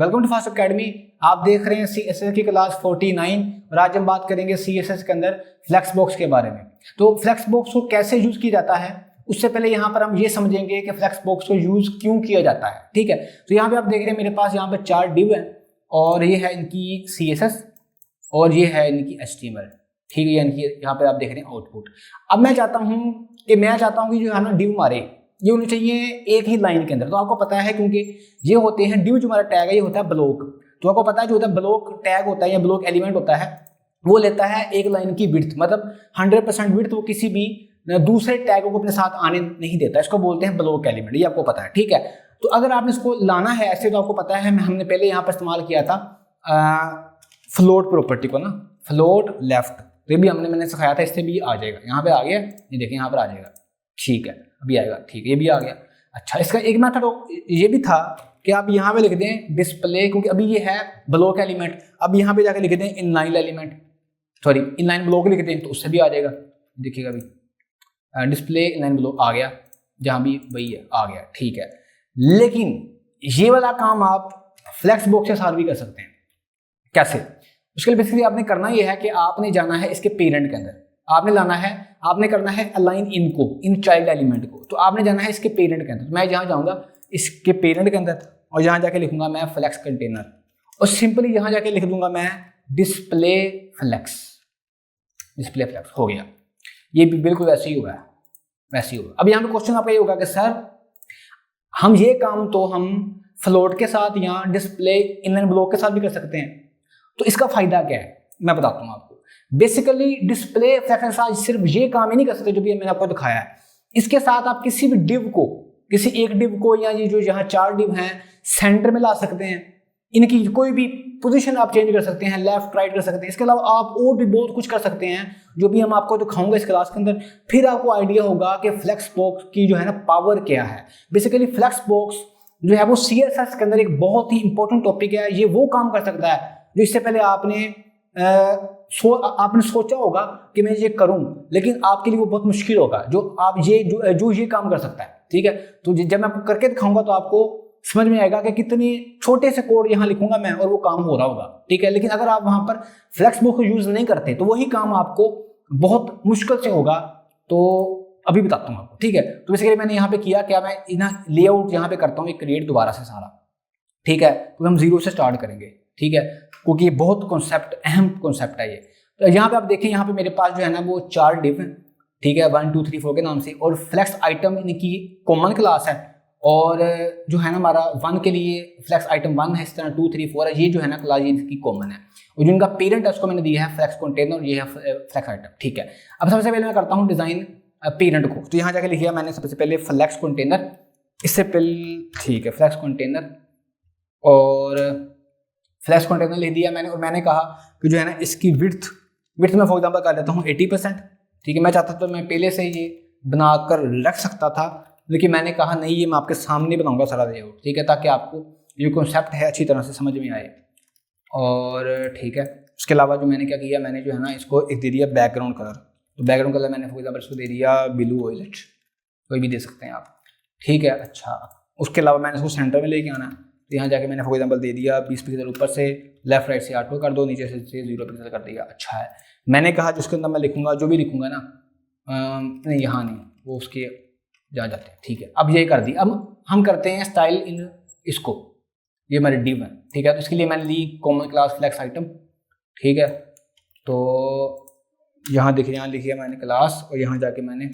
Welcome to fast academy. आप देख रहे हैं CSS की क्लास 49 और आज हम बात करेंगे CSS के अंदर फ्लेक्स बॉक्स के बारे में। तो फ्लेक्स बॉक्स को कैसे यूज किया जाता है उससे पहले यहाँ पर हम ये समझेंगे कि फ्लेक्स बॉक्स को यूज क्यों किया जाता है। ठीक है, तो यहाँ पे आप देख रहे हैं मेरे पास यहाँ पे 4 डिव है और ये है इनकी CSS और ये है इनकी HTML। ठीक है, यानी कि यहाँ पे आप देख रहे हैं आउटपुट। अब मैं चाहता हूँ कि जो है ना डिव हमारे ये होनी चाहिए एक ही लाइन के अंदर। तो आपको पता है क्योंकि ये होते हैं डिव, जो हमारा टैग है ये होता है ब्लॉक। तो आपको पता है जो होता है ब्लॉक टैग होता है या ब्लॉक एलिमेंट होता है वो लेता है एक लाइन की विड्थ, मतलब 100% विड्थ वो किसी भी दूसरे टैगों को अपने साथ आने नहीं देता। इसको बोलते हैं ब्लॉक एलिमेंट, ये आपको पता है। ठीक है, तो अगर आपने इसको लाना है ऐसे तो आपको पता है हमने पहले यहाँ पर इस्तेमाल किया था फ्लोट प्रॉपर्टी को ना, फ्लोट लेफ्ट। तो ये भी मैंने सिखाया था, इससे भी आ जाएगा। यहाँ पे आ गया, ये देखिए यहाँ पर आ जाएगा। ठीक है, अभी आएगा। ठीक है, ये भी आ गया। अच्छा, इसका एक मेथड ये भी था कि आप यहाँ पे लिख दें डिस्प्ले, क्योंकि अभी ये है ब्लॉक एलिमेंट। अब यहाँ पे जाकर लिख दें inline element, sorry inline block लिख दें तो उससे भी आ जाएगा। देखिएगा अभी डिस्प्ले इनलाइन ब्लॉक आ गया, जहाँ भी वही है आ गया। ठीक है, लेकिन ये वाला काम आप फ्लेक्स बॉक्स के साथ भी कर सकते हैं। कैसे? उसके लिए बेसिकली आपने करना ये है कि आपने जाना है इसके पेरेंट के अंदर, आपने करना है अलाइन इनको, इन चाइल्ड एलिमेंट को। तो आपने जाना है इसके पेरेंट के अंदर। तो मैं जहाँ जाऊँगा इसके पेरेंट के अंदर और यहाँ जाके लिखूंगा मैं फ्लेक्स कंटेनर और सिंपली यहाँ जाके लिख दूंगा मैं डिस्प्ले फ्लेक्स हो गया। ये भी बिल्कुल वैसे ही हुआ है, वैसे ही होगा। अब यहाँ पे क्वेश्चन आपका ये होगा कि सर हम ये काम तो हम फ्लोट के साथ या डिस्प्ले इनलाइन ब्लॉक के साथ भी कर सकते हैं, तो इसका फायदा क्या है मैं बताता हूँ आपको। बेसिकली डिस्प्ले फ्लेक्स के साथ सिर्फ ये काम ही नहीं कर सकते जो भी मैंने आपको दिखाया है, इसके साथ आप किसी भी डिव को, किसी एक डिव को या ये जो यहाँ 4 डिव हैं सेंटर में ला सकते हैं। इनकी कोई भी पोजीशन आप चेंज कर सकते हैं, लेफ्ट राइट कर सकते हैं। इसके अलावा आप और भी बहुत कुछ कर सकते हैं जो भी हम आपको दिखाऊंगा इस क्लास के अंदर। फिर आपको आइडिया होगा कि फ्लेक्स बॉक्स की जो है ना पावर क्या है। बेसिकली फ्लेक्स बॉक्स जो है वो CSS के अंदर एक बहुत ही इंपॉर्टेंट टॉपिक है। ये वो काम कर सकता है जो इससे पहले आपने सोचा होगा कि मैं ये करूं, लेकिन आपके लिए वो बहुत मुश्किल होगा जो आप ये काम कर सकता है। ठीक है, तो जब मैं आपको करके दिखाऊंगा तो आपको समझ में आएगा कि कितने छोटे से कोड यहाँ लिखूंगा मैं और वो काम हो रहा होगा। ठीक है, लेकिन अगर आप वहां पर फ्लेक्स बॉक्स को यूज नहीं करते तो वही काम आपको बहुत मुश्किल से होगा। तो अभी बताता हूँ आपको। ठीक है, तो बेसिकली मैंने यहाँ पे किया क्या, मैं लेआउट यहाँ पे करता हूँ क्रिएट दोबारा से सारा। ठीक है, तो हम 0 से स्टार्ट करेंगे। ठीक है, क्योंकि ये बहुत अहम कॉन्सेप्ट है ये। तो यहाँ पे आप देखें, यहाँ पे मेरे पास जो है ना वो 4 डिव है। ठीक है, 1 2 3 4 के नाम से, और फ्लेक्स आइटम इनकी कॉमन क्लास है। और जो है ना हमारा 1 के लिए फ्लेक्स आइटम 1 है, इस तरह 2 3 4 है, ये जो है ना क्लास इनकी कॉमन है। और जो इनका पेरेंट है उसको मैंने दिया है फ्लेक्स कंटेनर और ये है फ्लेक्स आइटम। ठीक है, अब सबसे पहले मैं करता हूँ डिजाइन पेरेंट को। तो यहाँ जाके लिखिए मैंने सबसे पहले फ्लेक्स कंटेनर, इससे पहले ठीक है फ्लेक्स कंटेनर और फ्लेक्स कंटेनर लिख दिया मैंने। और मैंने कहा कि जो है ना इसकी विड्थ में फॉर एग्जांपल कर देता हूँ 80%। ठीक है, मैं चाहता तो मैं पहले से ये बनाकर रख सकता था, लेकिन मैंने कहा नहीं, ये मैं आपके सामने बनाऊंगा सारा लेआउट। ठीक है, ताकि आपको ये कॉन्सेप्ट है अच्छी तरह से समझ में आए। और ठीक है, उसके अलावा जो मैंने क्या किया, मैंने जो है ना इसको एक दे दिया बैकग्राउंड कलर। तो बैकग्राउंड कलर मैंने फॉर एग्जाम्पल इसको दे दिया ब्लू वॉयलेट, कोई भी दे सकते हैं आप। ठीक है, अच्छा उसके अलावा मैंने इसको सेंटर में लेके आना। तो यहाँ जाके मैंने फॉर एग्जाम्पल दे दिया 20 पिक्सल ऊपर से, लेफ्ट राइट से ऑटो कर दो, नीचे से 0 पिक्सल कर दिया। अच्छा है, मैंने कहा जिसके अंदर मैं लिखूंगा जो भी लिखूंगा ना नहीं यहाँ नहीं, वो उसके जहाँ जाते हैं। ठीक है, अब ये कर दी। अब हम करते हैं स्टाइल इन इसको, ये हमारे डिव है। ठीक है, तो इसके लिए मैंने ली कॉमन क्लास फ्लेक्स आइटम। ठीक है, तो यहाँ देखिए, यहाँ लिखिए मैंने क्लास और यहाँ जाके मैंने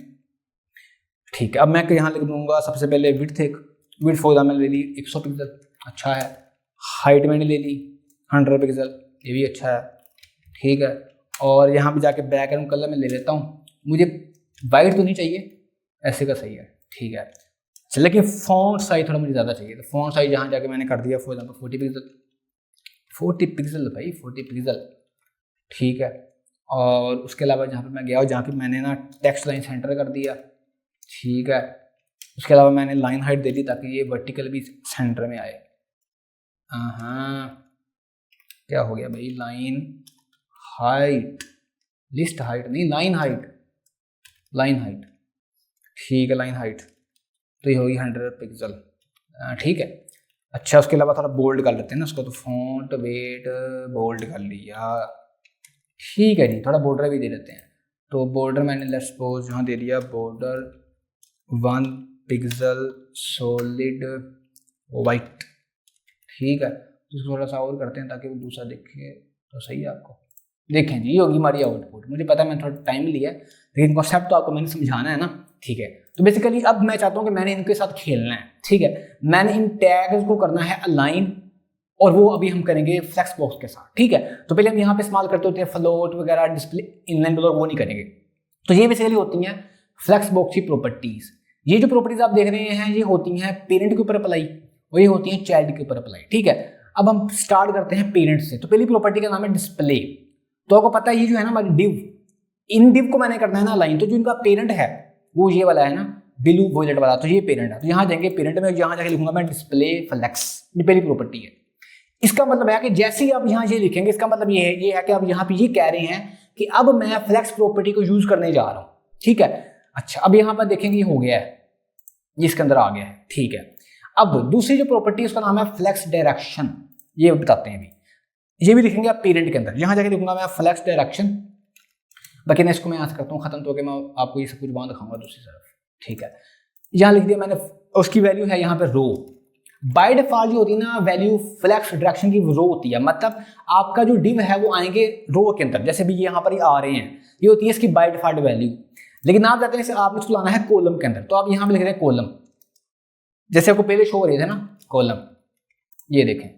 ठीक है, अब मैं यहाँ लिख दूंगा सबसे पहले विड्थ फॉर एग्जाम्पल मैंने ले ली 100 पिक्सल, अच्छा है। हाइट मैंने ले ली 100 पिक्सल, ये भी अच्छा है। ठीक है, और यहाँ पे जाके बैकग्राउंड कलर मैं ले लेता हूँ, मुझे वाइट तो नहीं चाहिए, ऐसे का सही है। ठीक है, लेकिन फॉन्ट साइज थोड़ा मुझे ज़्यादा चाहिए। तो फॉन्ट साइज यहाँ जाके मैंने कर दिया फॉर एग्जाम्पल 40 पिक्सल भाई, 40 पिक्सल। ठीक है, और उसके अलावा जहाँ पे मैं गया और जहाँ पे मैंने ना टेक्स्ट लाइन सेंटर कर दिया। ठीक है, उसके अलावा मैंने लाइन हाइट दे दी ताकि ये वर्टिकल भी सेंटर में आए। हाँ, क्या हो गया भाई, लाइन हाइट, लिस्ट हाइट नहीं, लाइन हाइट। ठीक है, लाइन हाइट तो ये होगी 100 पिक्सल। ठीक है, अच्छा उसके अलावा थोड़ा बोल्ड कर लेते हैं ना उसको, तो फॉन्ट वेट बोल्ड कर लिया, ठीक है जी। थोड़ा बॉर्डर भी दे देते हैं, तो बॉर्डर मैंने लेट्स सपोज यहाँ दे दिया बॉर्डर 1 पिक्सल सॉलिड वाइट, ठीक है। तो इसको थोड़ा सा और करते हैं ताकि वो दूसरा दिखे तो सही है आपको। देखें जी ये होगी हमारी आउटपुट। मुझे पता है मैंने थोड़ा टाइम लिया है लेकिन कॉन्सेप्ट तो आपको मैंने समझाना है ना, ठीक है। तो बेसिकली अब मैं चाहता हूँ कि मैंने इनके साथ खेलना है, ठीक है। मैंने इन टैग्स को करना है अलाइन, और वो अभी हम करेंगे फ्लेक्स बॉक्स के साथ, ठीक है। तो पहले हम यहाँ पे इस्तेमाल करते होते हैं फ्लोट वगैरह, डिस्प्ले, इनलाइन ब्लॉक, वो नहीं करेंगे। तो ये बेसिकली होती हैं फ्लेक्स बॉक्स की प्रॉपर्टीज। ये जो प्रॉपर्टीज आप देख रहे हैं ये होती हैं पेरेंट के ऊपर अप्लाई और ये होती हैं चाइल्ड के ऊपर अप्लाई, ठीक है। अब हम स्टार्ट करते हैं पेरेंट से। तो पहली प्रॉपर्टी का नाम है डिस्प्ले। तो आपको पता है ये जो है ना हमारी डिव, इन डिव को मैंने करना है ना अलाइन। तो जो इनका पेरेंट है वो ये वाला है ना, ब्लू वॉयलेट वाला, तो ये पेरेंट है। तो यहाँ जाएंगे पेरेंट में, यहाँ जाके लिखूंगा मैं डिस्प्ले फ्लेक्स, ये पहली प्रॉपर्टी है। इसका मतलब है कि जैसे ही आप यहाँ ये लिखेंगे इसका मतलब ये है कि आप यहाँ पे ये कह रहे हैं कि अब मैं फ्लेक्स प्रॉपर्टी को यूज करने जा रहा हूँ, ठीक है। अच्छा अब यहाँ पर देखेंगे ये हो गया है, ये इसके अंदर आ गया है, ठीक है। अब दूसरी जो प्रॉपर्टी है उसका नाम है फ्लेक्स डायरेक्शन, ये बताते हैं अभी। ये भी लिखेंगे आप पेरेंट के अंदर, यहाँ जाके लिखूंगा मैं फ्लेक्स डायरेक्शन। बाकी मैं इसको मैं आज करता हूँ खत्म, तो मैं आपको ये सब कुछ वहां दिखाऊंगा दूसरी तरफ, ठीक है। यहाँ लिख दिया मैंने, उसकी वैल्यू है यहाँ पे रो। बाय डिफॉल्ट जो होती है ना वैल्यू फ्लेक्स डायरेक्शन की रो होती है, मतलब आपका जो डिव है वो आएंगे रो के अंदर, जैसे भी यहाँ पर ही आ रहे हैं, ये होती है इसकी बाय डिफॉल्ट वैल्यू। लेकिन आप जाते हैं आपने इसको लाना है कॉलम के अंदर, तो आप यहाँ पे लिख रहे हैं कॉलम, जैसे आपको पहले शो हो रहे थे ना कॉलम, ये देखें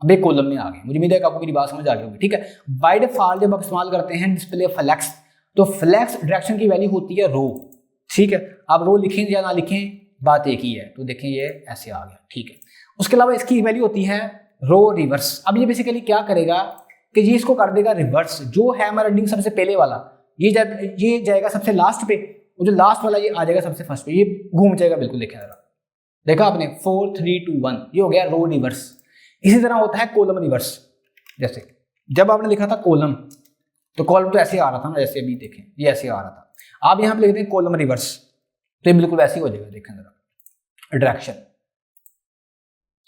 अब एक कॉलम में आ गए। मुझे उम्मीद है कि आपको मेरी बात समझ आ गई होगी, ठीक है। बाय डिफॉल्ट जब आप इस्तेमाल करते हैं डिस्प्ले फ्लेक्स, तो फ्लेक्स डायरेक्शन की वैल्यू होती है रो, ठीक है। आप रो लिखें या ना लिखें बात एक ही है। तो देखें ये ऐसे आ गया, ठीक है। उसके अलावा इसकी वैल्यू होती है रो रिवर्स। अब ये बेसिकली क्या करेगा कि ये इसको कर देगा रिवर्स। जो है हमारा डिंग सबसे पहले वाला, ये जाएगा सबसे लास्ट पे, और जो लास्ट वाला ये आ जाएगा सबसे फर्स्ट पे, ये घूम जाएगा बिल्कुल। देखा जरा, देखा आपने 4 3 2 1, ये हो गया रो रिवर्स। इसी तरह होता है कॉलम रिवर्स। जैसे जब आपने लिखा था कॉलम, तो कॉलम तो ऐसे आ रहा था ना, जैसे अभी देखें ये ऐसे आ रहा था। आप यहाँ पे लिख दें कॉलम रिवर्स, तो ये बिल्कुल वैसे ही हो जाएगा। देखें जरा डायरेक्शन,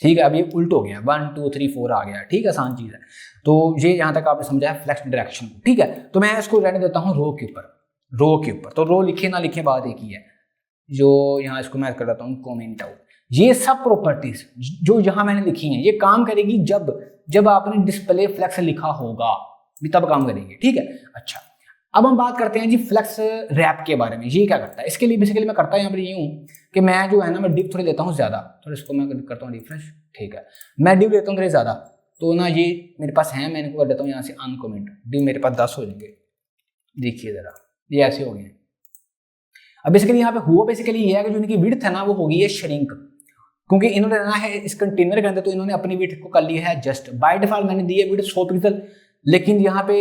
ठीक है। अब ये उल्ट हो गया, 1 2 3 4 आ गया, ठीक है, आसान चीज है। तो ये यहाँ तक आपने समझा है फ्लेक्स डायरेक्शन को, ठीक है। तो मैं इसको रहने देता हूँ रो के ऊपर, रो के ऊपर। तो रो लिखे ना लिखे बात एक ही है। जो यहाँ इसको मैं कर देता हूँ कॉमेंट आउट। ये सब प्रॉपर्टीज जो यहाँ मैंने लिखी हैं ये काम करेगी जब आपने डिस्प्ले फ्लेक्स लिखा होगा, तब काम करेंगे, ठीक है। अच्छा अब हम बात करते हैं जी फ्लेक्स रैप के बारे में। ये क्या करता है, इसके लिए बेसिकली मैं करता यहाँ पर यूँ कि मैं जो है ना मैं डिप थोड़ी लेता हूँ ज़्यादा, थोड़ा इसको मैं करता हूँ रिफ्रेश, ठीक है। मैं डिप लेता हूँ थोड़ी ज़्यादा, तो ना ये मेरे पास है, मैं इनको कर देता हूँ यहाँ से अनकमेंट। डिप मेरे पास 10 हो जाएंगे, देखिए ज़रा ये ऐसे हो गए। अब बेसिकली यहाँ पे हुआ बेसिकली ये है कि जो इनकी विड्थ है ना वो होगी है श्रिंक, क्योंकि इन्होंने रहना है इस कंटेनर के अंदर, तो इन्होंने अपनी विड्थ को कर लिया है जस्ट। बाय डिफॉल्ट मैंने दी है विड्थ 100 पिक्सल, लेकिन यहाँ पे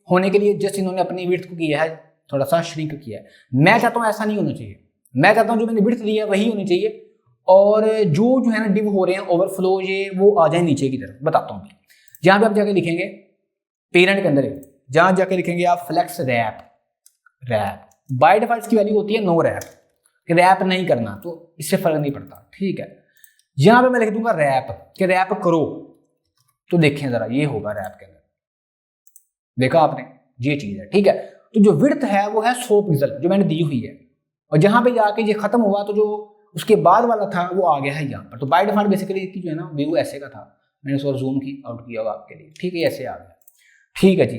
होने के लिए जस्ट इन्होंने अपनी विड्थ को किया है थोड़ा सा श्रिंक किया है। मैं चाहता हूँ ऐसा नहीं होना चाहिए, मैं चाहता हूँ जो मैंने विड्थ दी है वही होनी चाहिए, और जो है ना डिव हो रहे हैं ओवरफ्लो ये वो आ जाए नीचे की तरफ। बताता हूँ जहाँ पे आप जाके लिखेंगे पेरेंट के अंदर, जहाँ जाके लिखेंगे आप flex wrap, wrap by default की वैल्यू होती है नो रैप, कि रैप नहीं करना, तो इससे फर्क नहीं पड़ता, ठीक है। यहां पे मैं लिख दूंगा रैप, कि रैप करो, तो देखें जरा ये होगा रैप के अंदर, देखा आपने ये चीज है, ठीक है। तो जो विड्थ है वो है 100 पिक्सल जो मैंने दी हुई है, और जहां पे जाके ये खत्म हुआ तो जो उसके बाद वाला था वो आ गया है यहाँ पर। तो बाय डिफॉल्ट बेसिकली इसकी जो है ना व्यू ऐसे का था, मैंने उसको जूम की आउट किया होगा आपके लिए, ठीक है, ऐसे आ गया, ठीक है जी।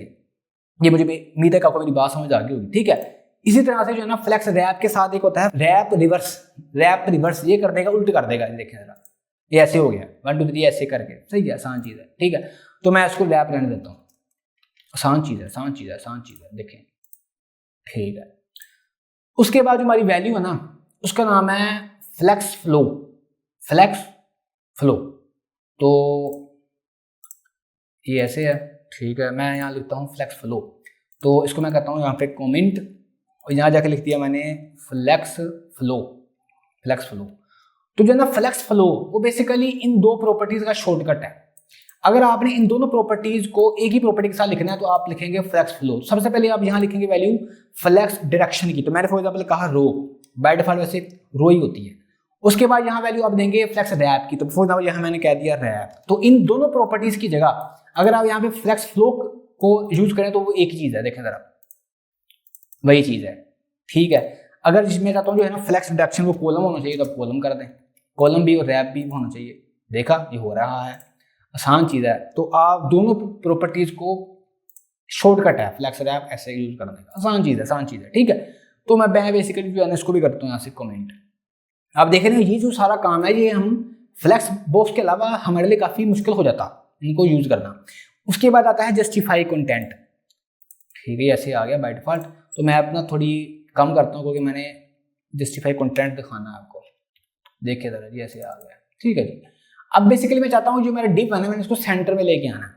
ये मुझे उम्मीद है कि आपको मेरी बात समझ आ गई होगी, ठीक है। इसी तरह से जो है ना फ्लेक्स रैप के साथ एक होता है रैप रिवर्स, रैप रिवर्स ये कर देगा उल्ट कर देगा, देखें जरा ये ऐसे हो गया 1 2 3 ऐसे करके, सही है, आसान चीज है, ठीक है। तो मैं इसको रैप रहने देता हूँ, आसान चीज है, आसान चीज है, आसान चीज है, देखें, ठीक है। उसके बाद जो हमारी वैल्यू है ना उसका नाम है फ्लेक्स फ्लो, फ्लेक्स फ्लो। तो ये ऐसे है, ठीक है। मैं यहाँ लिखता हूँ फ्लेक्स फ्लो, तो इसको मैं कहता हूँ यहाँ पे कमेंट, और यहाँ जाके लिख दिया मैंने फ्लेक्स फ्लो, फ्लेक्स फ्लो। तो जो ना फ्लेक्स फ्लो वो बेसिकली इन दो प्रॉपर्टीज का शॉर्टकट है। अगर आपने इन दोनों प्रॉपर्टीज को एक ही प्रॉपर्टी के साथ लिखना है तो आप लिखेंगे फ्लेक्स फ्लो। सबसे पहले आप यहाँ लिखेंगे वैल्यू फ्लेक्स डायरेक्शन की, तो मैंने फॉर एग्जाम्पल कहा रो, बाय डिफॉल्ट वैसे रो ही होती है, उसके बाद यहाँ वैल्यू आप देंगे फ्लेक्स रैप की, तो फॉर एग्जाम्पल यहाँ मैंने कह दिया रैप। तो इन दोनों प्रॉपर्टीज की जगह अगर आप यहाँ पे फ्लेक्स फ्लो को यूज करें तो वो एक ही चीज है, देखें जरा वही चीज है, ठीक है। अगर जिसमें चाहता हूँ जो है ना फ्लेक्स रिडक्शन वो कॉलम होना चाहिए तो आप कॉलम कर दें, कॉलम भी और रैप भी होना चाहिए। देखा ये हो रहा है, आसान चीज है। तो आप दोनों प्रॉपर्टीज को शॉर्टकट है फ्लेक्स रैप ऐसे यूज करने का, आसान चीज है, आसान चीज है, ठीक है। तो मैं बेसिकली जो है इसको भी करता हूँ यहाँ से कमेंट। आप देख रहे हैं ये जो सारा काम है ये हम फ्लेक्स बॉक्स के अलावा हमारे लिए काफी मुश्किल हो जाता इनको यूज करना। उसके बाद आता है जस्टिफाई कंटेंट, ठीक है, ऐसे आ गया बाय डिफॉल्ट। तो मैं अपना थोड़ी कम करता हूँ क्योंकि मैंने जस्टिफाई कंटेंट दिखाना है आपको, देखिए जरा जी ऐसे आ गया, ठीक है जी। अब बेसिकली मैं चाहता हूँ जो मेरा डिव है ना मैंने इसको सेंटर में लेके आना है,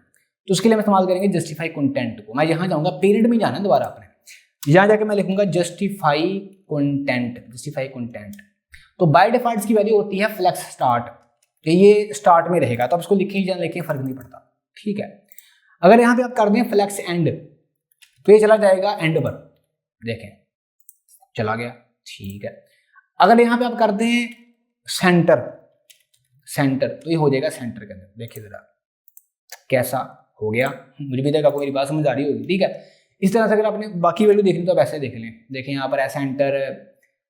तो उसके लिए मैं इस्तेमाल करेंगे जस्टिफाई कंटेंट को। मैं यहाँ जाऊँगा पेरेंट में जाना है दोबारा अपने, यहाँ जाके मैं लिखूंगा जस्टिफाई कंटेंट, जस्टिफाई कंटेंट। तो बाय डिफॉल्ट इसकी वैल्यू होती है फ्लेक्स स्टार्ट, तो ये स्टार्ट में रहेगा, तो आप इसको लिखे या लिखे फर्क नहीं पड़ता, ठीक है। अगर यहाँ पे आप कर दें फ्लेक्स एंड तो ये चला जाएगा एंड पर, देखें चला गया, ठीक है। अगर यहाँ पे आप कर दें सेंटर, सेंटर तो ये हो जाएगा सेंटर के अंदर, देखिए जरा कैसा हो गया, मुझे भी देखा आपको मेरी बात समझ आ रही होगी, ठीक है। इस तरह से अगर आपने बाकी वैल्यू देखनी तो आप ऐसे देख लें, देखें यहाँ पर सेंटर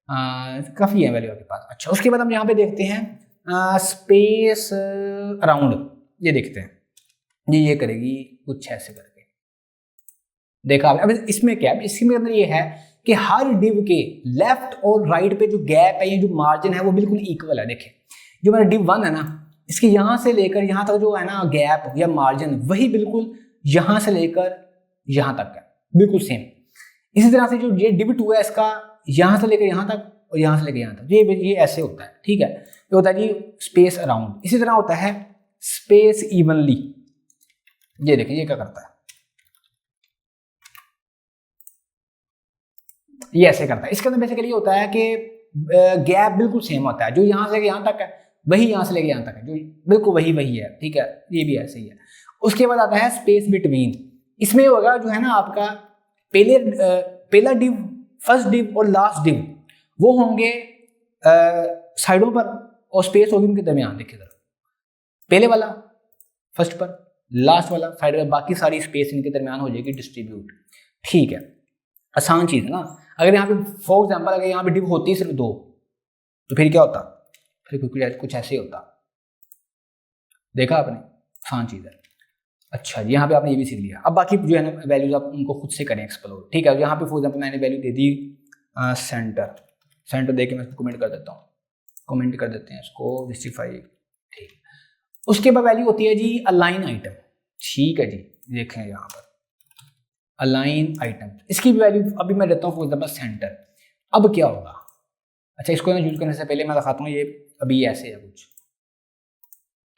काफ़ी है वैल्यू आपके पास। अच्छा उसके बाद हम यहाँ पे देखते हैं स्पेस अराउंड, ये देखते हैं ये करेगी कुछ ऐसे करके, देखा आपने। अब इसमें क्या है, इसके अंदर ये है कि हर डिव के लेफ्ट और राइट पे जो गैप है, ये जो मार्जिन है वो बिल्कुल इक्वल है। देखें जो मेरा डिव 1 है ना, इसके यहाँ से लेकर यहाँ तक जो है ना गैप या मार्जिन वही बिल्कुल यहाँ से लेकर यहाँ तक है, बिल्कुल सेम। इसी तरह से जो ये डिव 2 है इसका यहाँ से लेकर यहाँ तक और यहाँ से लेकर यहाँ तक, ये ऐसे होता है, ठीक है। ये होता है जी स्पेस अराउंड। इसी तरह होता है स्पेस इवनली, ये देखें ये क्या करता है, ये ऐसे करता है। इसके अंदर बेसिकली होता है कि गैप बिल्कुल सेम होता है, जो यहाँ से लेके यहाँ तक है वही यहाँ से लेके यहाँ तक है, जो बिल्कुल वही है, ठीक है। ये भी ऐसे ही है। उसके बाद आता है स्पेस बिटवीन, इसमें होगा जो है ना आपका पहला डिव, फर्स्ट डिव और लास्ट डिव वो होंगे साइडों पर और स्पेस होगी उनके दरमियान, देखिए जरा पहले वाला फर्स्ट पर, लास्ट वाला साइड पर, बाकी सारी स्पेस इनके दरमियान हो जाएगी डिस्ट्रीब्यूट, ठीक है। आसान चीज है ना। अगर यहाँ पे फॉर एग्जाम्पल अगर यहाँ पे डिव होती है सिर्फ 2 तो फिर क्या होता, फिर कुछ ऐसे ही होता, देखा आपने, आसान चीज है। अच्छा जी यहाँ पे आपने ये भी सीख लिया। अब बाकी जो है ना वैल्यूज आप उनको खुद से करें एक्सप्लोर, ठीक है। यहाँ पे फॉर एग्जाम्पल मैंने वैल्यू दे दी सेंटर, सेंटर दे के मैं इसको कमेंट कर देता हूँ, कमेंट कर देते हैं इसको जस्टिफाई, ठीक। उसके बाद वैल्यू होती है जी अलाइन आइटम, ठीक है जी। देखें यहाँ पर अलाइन आइटम, इसकी भी वैल्यू अभी मैं देता हूँ फॉर एग्जाम्पल सेंटर। अब क्या होगा, अच्छा इसको ना यूज करने से पहले मैं दिखाता हूँ, ये अभी ऐसे है कुछ,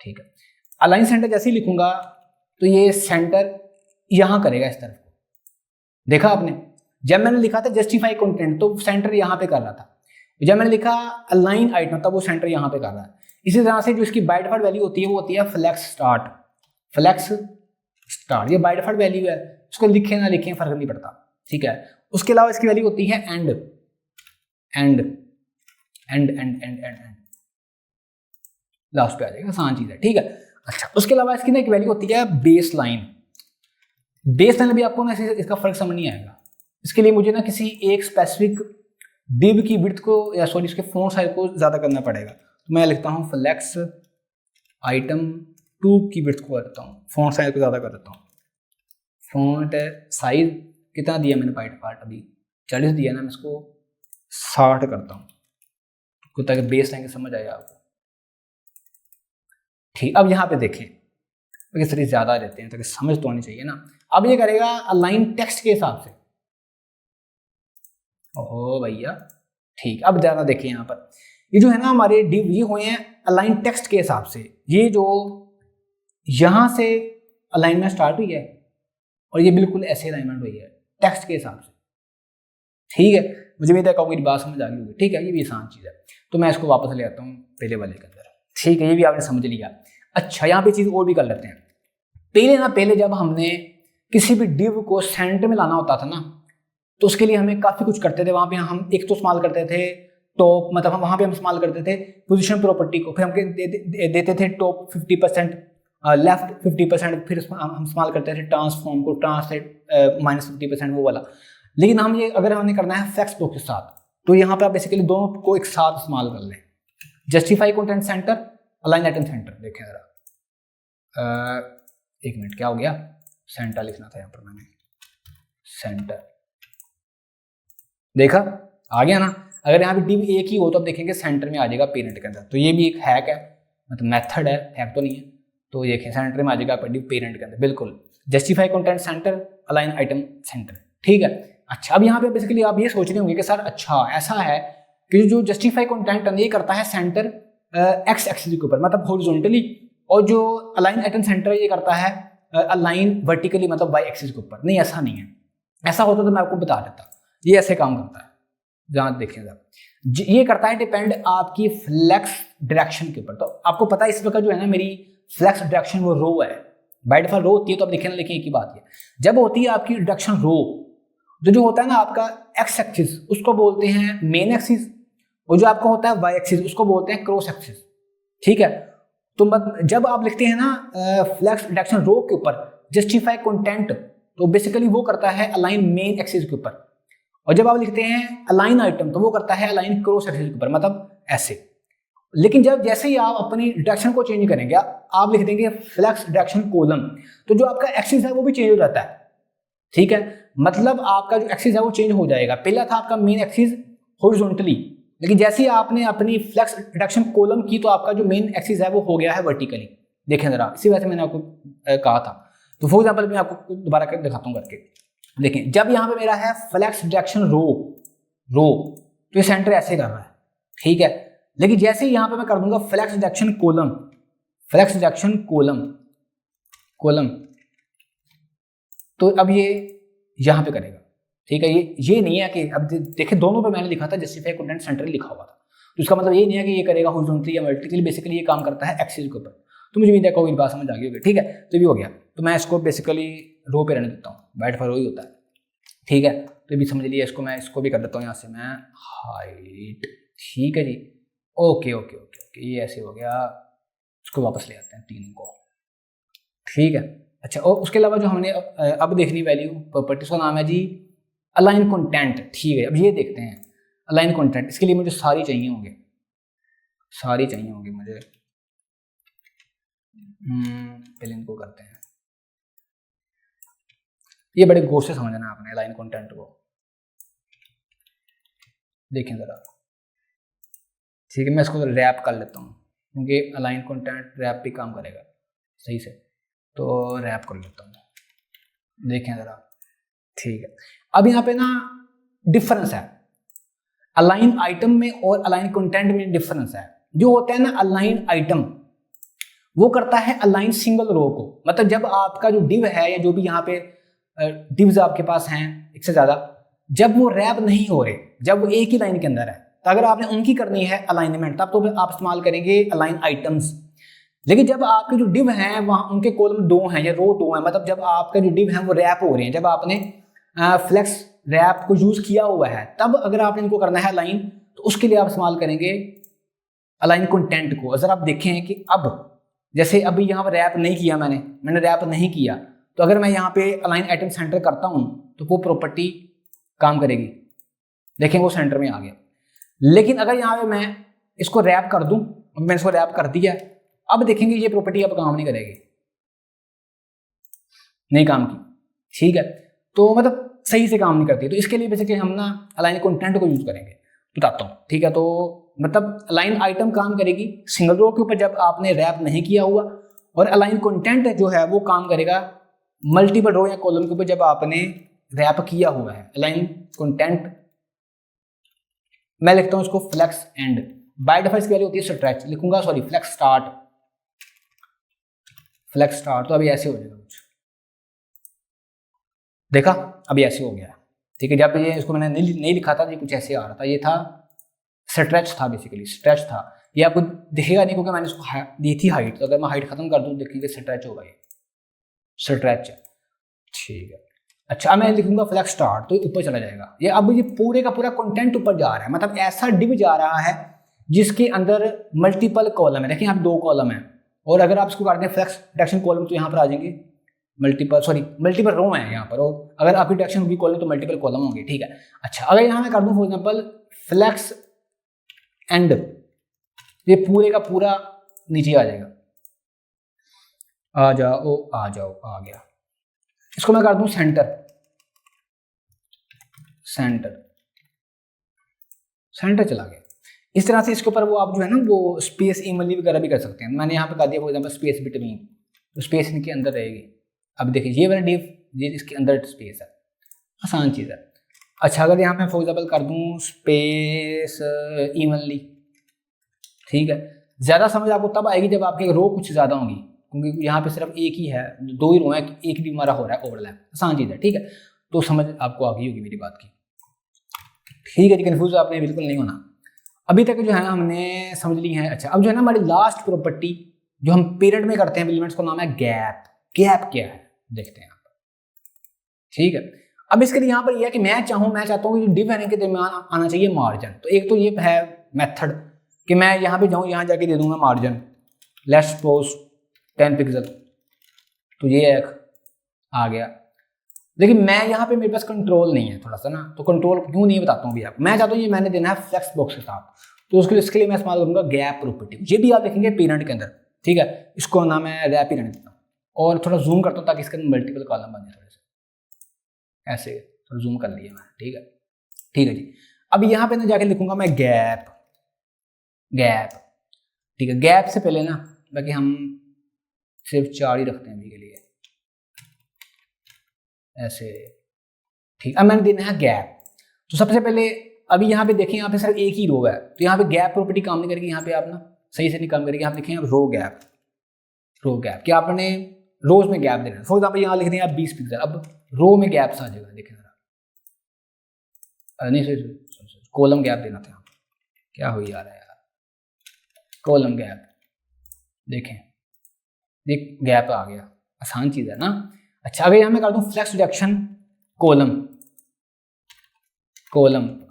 ठीक है। अलाइन सेंटर जैसे ही लिखूंगा तो ये सेंटर यहां करेगा इस तरफ को, देखा आपने। जब मैंने लिखा था जस्टिफाई कंटेंट तो सेंटर यहां पे कर रहा था, जब मैंने लिखा अलाइन आइटम तब वो सेंटर यहां पे कर रहा है। इसी तरह से जो इसकी बाय डिफॉल्ट वैल्यू होती है वो होती है फ्लेक्स स्टार्ट, फ्लेक्स स्टार्ट ये बाय डिफॉल्ट वैल्यू है, उसको लिखें ना लिखें फर्क नहीं पड़ता, ठीक है। उसके अलावा इसकी वैल्यू होती है and, and and and and and last पे आ जाएगा, आसान चीज है, ठीक है। अच्छा उसके अलावा इसकी ना एक वैल्यू होती है बेस लाइन। बेस लाइन भी आपको ना इसका फर्क समझ नहीं आएगा। इसके लिए मुझे ना किसी एक स्पेसिफिक डिव की विड्थ को या सॉरी इसके फॉन्ट साइज को ज्यादा करना पड़ेगा। तो मैं लिखता हूँ फ्लेक्स आइटम 2 की विड्थ को करता हूँ, फॉन्ट साइज को ज्यादा कर देता हूँ। फॉन्ट साइज कितना दिया मैंने बाय डिफॉल्ट, अभी 40 दिया ना, मैं इसको 60 करता हूँ ताकि बेस लाइन की समझ आए आपको, ठीक। अब यहाँ पे देखें इस तरह ज्यादा देते हैं ताकि समझ तो आनी चाहिए ना। अब ये करेगा अलाइन टेक्स्ट के हिसाब से, ओहो भैया, ठीक। अब ज्यादा देखें यहाँ पर ये जो है ना हमारे डिव ये हुए हैं अलाइन टेक्स्ट के हिसाब से। ये जो यहां से अलाइनमेंट स्टार्ट हुई है और ये बिल्कुल ऐसे अलाइनमेंट हुई है टेक्स्ट के हिसाब से, ठीक है। मुझे भी देखा मेरी बात समझ आ गई होगी, ठीक है। ये भी आसान चीज है, तो मैं इसको वापस ले आता हूँ पहले वाले के अंदर, ठीक है। ये भी आपने समझ लिया। अच्छा यहाँ पे चीज और भी कर लेते हैं। पहले जब हमने किसी भी डिव को सेंटर में लाना होता था ना तो उसके लिए हमें काफी कुछ करते थे। वहां पे हम एक तो इस्तेमाल करते थे टॉप, मतलब हम वहाँ पे हम इस्तेमाल करते थे पोजीशन प्रॉपर्टी को, फिर हम देते थे टॉप 50%, लेफ्ट 50%, फिर हम इस्तेमाल करते थे ट्रांसफॉर्म को, ट्रांसलेट -50% वो वाला। लेकिन हम ये अगर हमने करना है फ्लेक्स ब्लॉक के साथ, तो यहाँ पे आप बेसिकली दोनों को एक साथ इस्तेमाल कर लें। Justify content centre, align item centre. देखें जरा, एक मिनट, क्या हो गया, सेंटर लिखना था यहाँ पर मैंने, सेंटर, देखा आ गया ना। अगर यहाँ पे डिव एक ही हो तो आप देखेंगे सेंटर में आ जाएगा पेरेंट के अंदर। तो ये भी एक हैक है, मतलब मेथड है, हैक तो नहीं है। तो देखें सेंटर में आ जाएगा आपका डिव पेरेंट के अंदर, बिल्कुल। Justify content centre, align item centre, ठीक है। अच्छा, अब यहाँ पे बेसिकली आप ये सोच रहे होंगे कि सर अच्छा ऐसा है कि जो जस्टिफाई कंटेंट ये करता है सेंटर एक्स एक्सिस के ऊपर, मतलब हॉरिजॉन्टली, और जो अलाइन आइटम सेंटर ये करता है अलाइन वर्टिकली, मतलब वाई एक्सिस के ऊपर। नहीं, ऐसा नहीं है। ऐसा होता तो मैं आपको बता देता। ये ऐसे काम करता है, जहां देखें ये करता है डिपेंड आपकी फ्लेक्स डायरेक्शन के ऊपर। तो आपको पता है इस वक्त जो है ना मेरी फ्लेक्स डायरेक्शन वो रो है, बाय डिफॉल्ट रो होती है। तो आप देखें ना, लेकिन एक ही बात है, जब होती है आपकी डायरेक्शन रो, तो जो होता है ना आपका एक्स एक्सिस उसको बोलते हैं मेन एक्सिस, और जो आपका होता है वाई एक्सिस उसको बोलते हैं क्रॉस एक्सिस, ठीक है। तो जब आप लिखते हैं ना फ्लेक्स डायरेक्शन रो के ऊपर जस्टिफाई कंटेंट, तो बेसिकली वो करता है अलाइन मेन एक्सिस के ऊपर। और जब आप लिखते हैं अलाइन आइटम, तो वो करता है अलाइन क्रॉस एक्सिस के ऊपर, मतलब ऐसे। लेकिन जब जैसे ही आप अपनी डायरेक्शन को चेंज करेंगे, आप लिख देंगे फ्लेक्स डायरेक्शन कॉलम, तो जो आपका एक्सिस है वो भी चेंज हो जाता है, ठीक है। मतलब आपका जो एक्सिस है वो चेंज हो जाएगा। पहला था आपका मेन एक्सिस हॉरिजॉन्टली, लेकिन जैसे ही आपने अपनी फ्लेक्स डायरेक्शन कॉलम की, तो आपका जो मेन एक्सिस है वो हो गया है वर्टिकली। देखें जरा, इसी वजह से मैंने आपको कहा था। तो फॉर एग्जाम्पल मैं आपको दोबारा कर दिखाता हूँ करके। देखिए, जब यहाँ पे मेरा है फ्लेक्स डायरेक्शन रो, तो ये सेंटर ऐसे कर रहा है, ठीक है। लेकिन जैसे ही यहाँ पे मैं कर दूंगा flex direction column, flex direction column, तो अब ये यहाँ पे करेगा, ठीक है। ये नहीं है कि अब देखिए दोनों पे मैंने लिखा था जस्टिफाई कंटेंट सेंटर लिखा हुआ था, तो इसका मतलब ये नहीं है कि ये करेगा हॉरिजॉन्टली या वर्टिकली। बेसिकली ये काम करता है एक्सिस के ऊपर। तो मुझे भी देखो मेरी बात समझ आ गई होगी, ठीक है। तो ये भी हो गया। तो मैं इसको बेसिकली रो पे रहने देता हूँ, बैठ पर रो ही होता है, ठीक है। तो ये भी समझ लिया। इसको मैं इसको भी कर देता हूँ यहाँ से मैं हाइट, ठीक है जी। ओके ओके ओके ओके, ये ऐसे हो गया। इसको वापस ले आते हैं तीनों को, ठीक है। अच्छा, और उसके अलावा जो हमने अब देखनी वैल्यू प्रॉपर्टी, उसका नाम है जी अलाइन कंटेंट, ठीक है। अब ये देखते हैं अलाइन कंटेंट। इसके लिए मुझे सारी चाहिए होंगे मुझे। पहले इनको करते हैं। ये बड़े गौर से समझना आपने अलाइन कंटेंट को, देखें जरा, ठीक है। मैं इसको रैप कर लेता हूँ, क्योंकि अलाइन कंटेंट रैप पे काम करेगा सही से। तो रैप कर लेता हूँ, देखें जरा, ठीक है। अब यहाँ पे ना डिफरेंस है अलाइन आइटम में और अलाइन कंटेंट में डिफरेंस है। जो होता है ना अलाइन आइटम, वो करता है अलाइन सिंगल रो को। मतलब जब आपका जो डिव है या जो भी यहाँ पे डिव्स आपके पास हैं एक से ज्यादा, जब वो रैप नहीं हो रहे, जब वो एक ही लाइन के अंदर है, तो अगर आपने उनकी करनी है अलाइनमेंट, तब तो आप इस्तेमाल करेंगे अलाइन आइटम्स। लेकिन जब आपके जो डिव हैं वहां उनके कॉलम दो हैं या रो दो हैं, मतलब जब आपका जो डिव है वो रैप हो रहे हैं, जब आपने फ्लेक्स रैप को यूज किया हुआ है, तब अगर आपने इनको करना है अलाइन, तो उसके लिए आप इस्तेमाल करेंगे अलाइन कंटेंट को। अगर आप देखें कि अब जैसे अभी यहाँ पर रैप नहीं किया, मैंने रैप नहीं किया, तो अगर मैं यहाँ पे अलाइन आइटम सेंटर करता हूँ तो वो प्रॉपर्टी काम करेगी, देखें वो सेंटर में आ गया। लेकिन अगर यहाँ पे मैं इसको रैप कर दूं, मैंने इसको रैप कर दिया, अब देखेंगे ये प्रॉपर्टी अब काम नहीं करेगी, नहीं काम की, ठीक है। तो मतलब सही से काम नहीं करती। तो इसके लिए बेसिकली हम ना अलाइन कंटेंट को यूज करेंगे, बताता हूँ, ठीक है। तो मतलब अलाइन आइटम काम करेगी सिंगल रो के ऊपर जब आपने रैप नहीं किया हुआ, और अलाइन कंटेंट जो है वो काम करेगा मल्टीपल रो या कॉलम के ऊपर जब आपने रैप किया हुआ है। अलाइन कंटेंट मैं लिखता हूं इसको फ्लेक्स एंड, बाय डिफॉल्ट इसकी वैल्यू होती है स्ट्रेच, लिखूंगा सॉरी फ्लेक्स स्टार्ट। तो अभी ऐसे हो जाएगा कुछ, देखा अभी ऐसे हो गया, ठीक है। जब ये इसको मैंने नहीं लिखा था, ये कुछ ऐसे आ रहा था, ये था स्ट्रेच था, बेसिकली स्ट्रेच था। ये आपको दिखेगा नहीं क्योंकि मैंने इसको दी थी हाइट, तो अगर मैं हाइट खत्म कर दूं देखिए स्ट्रेच होगा, ये स्ट्रेच है, ठीक है। अच्छा, अब मैं लिखूंगा फ्लेक्स स्टार्ट तो ये ऊपर चला जाएगा। ये अब ये पूरे का पूरा कंटेंट ऊपर जा रहा है, मतलब ऐसा डिव जा रहा है जिसके अंदर मल्टीपल कॉलम है। देखिए यहाँ पे 2 कॉलम है, और अगर आप इसको काटते हैं फ्लेक्स डायरेक्शन कॉलम तो यहाँ पर आ जाएंगे मल्टीपल रो है यहाँ पर, और अगर आपकी डायरेक्शन होगी कॉलम तो मल्टीपल कॉलम होंगे, ठीक है। अच्छा, अगर यहाँ मैं कर दूँ फॉर एग्जाम्पल फ्लेक्स एंड, ये पूरे का पूरा नीचे आ जाएगा। आ जाओ, आ गया। इसको मैं कर दूं सेंटर चला गया। इस तरह से इसके ऊपर वो आप जो है ना वो स्पेस इमली वगैरह भी कर सकते हैं। मैंने यहाँ पे कर दिया फॉर एग्जाम्पल स्पेस बिटवीन, तो स्पेस इनके अंदर रहेगी। अब देखिए ये वाला डिव, ये इसके अंदर स्पेस है, आसान चीज़ है। अच्छा, अगर यहाँ मैं फॉर एग्जाम्पल कर दूँ स्पेस इवनली, ठीक है। ज़्यादा समझ आपको तब आएगी जब आपके रो कुछ ज़्यादा होंगी, क्योंकि यहाँ पे सिर्फ एक ही है, 2 ही रो है, एक भी हमारा हो रहा है ओवरलैप, आसान चीज़ है, ठीक है। तो समझ आपको आ गई होगी मेरी बात की, ठीक है जी। कन्फ्यूज आपने बिल्कुल नहीं होना। अभी तक जो है ना हमने समझ ली है। अच्छा, अब जो है ना हमारी लास्ट प्रॉपर्टी जो हम पीरियड में करते हैं एलिमेंट्स को, नाम है गैप। गैप क्या है देखते हैं यहाँ पर, ठीक है। अब इसके लिए यहाँ पर यह है कि मैं चाहता हूँ कि डिव एन के दरमियान आना चाहिए मार्जिन। तो एक तो ये है मेथड कि मैं यहाँ पे जाऊँ, यहाँ जाके दे दूंगा मार्जिन, लेट्स सपोज 10 पिक्सल, तो ये एक आ गया। लेकिन मैं यहाँ पे मेरे पास कंट्रोल नहीं है थोड़ा सा ना, तो कंट्रोल क्यों नहीं बताता हूँ भी आपको। मैं चाहता हूँ ये मैंने देना है फ्लेक्स बॉक्स के साथ, तो इसके लिए मैं इस्तेमाल करूँगा गैप प्रॉपर्टी। ये भी आप देखेंगे पीरियड के अंदर, ठीक है। इसको नाम है रैप पीरियड देता हूँ, और थोड़ा जूम करता हूँ ताकि इसके अंदर मल्टीपल कॉलम बन जाए, थोड़े से ऐसे थोड़ा जूम कर लिया मैंने, ठीक है, ठीक है जी। अब यहाँ पे ना जाके लिखूंगा मैं गैप, ठीक है। गैप से पहले ना, बाकी हम सिर्फ 4 ही रखते हैं अभी के लिए, ऐसे, ठीक। अब मैंने देना है गैप। तो सबसे पहले अभी यहाँ पे देखें, यहाँ पे सिर्फ एक ही रो है, तो यहाँ पे गैप प्रॉपर्टी काम नहीं करेगी। यहाँ पे आप ना सही से नहीं काम करेगी। आप देखें रो गैप कि आपने रोज में गैप देना है। फॉर एग्जाम्पल यहाँ लिख दें आप 20 पिक्सल, अब रो में गैप आ जाएगा, देखें जरा, नहीं सॉरी कॉलम गैप देना था, क्या हो जा रहा है यार, कॉलम गैप, देखें देख गैप आ गया, आसान चीज़ है ना। अच्छा, अगर यहाँ मैं कर दूँ फ्लेक्स रिडक्शन कॉलम,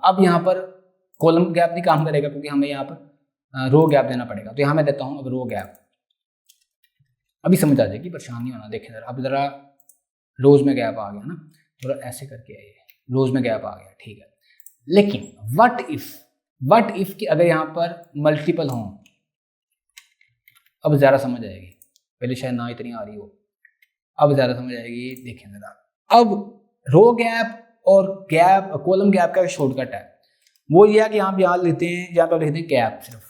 अब यहाँ पर कॉलम गैप नहीं काम करेगा क्योंकि हमें यहाँ पर रो गैप देना पड़ेगा। तो यहाँ मैं देता हूँ अब रो गैप, अभी समझ आ जाएगी, परेशान नहीं होना। देखें जरा, अब जरा रोज में गैप आ गया ना, थोड़ा ऐसे करके आइए, रोज में गैप आ गया, ठीक है। लेकिन व्हाट इफ कि अगर यहाँ पर मल्टीपल हों, अब ज़्यादा समझ आएगी, पहले शायद ना इतनी आ रही हो, अब ज़्यादा समझ आएगी। देखें जरा, अब रो गैप और गैप कॉलम गैप का शॉर्टकट है, वो ये है कि यहाँ लेते हैं, यहाँ पे लिखते हैं गैप सिर्फ,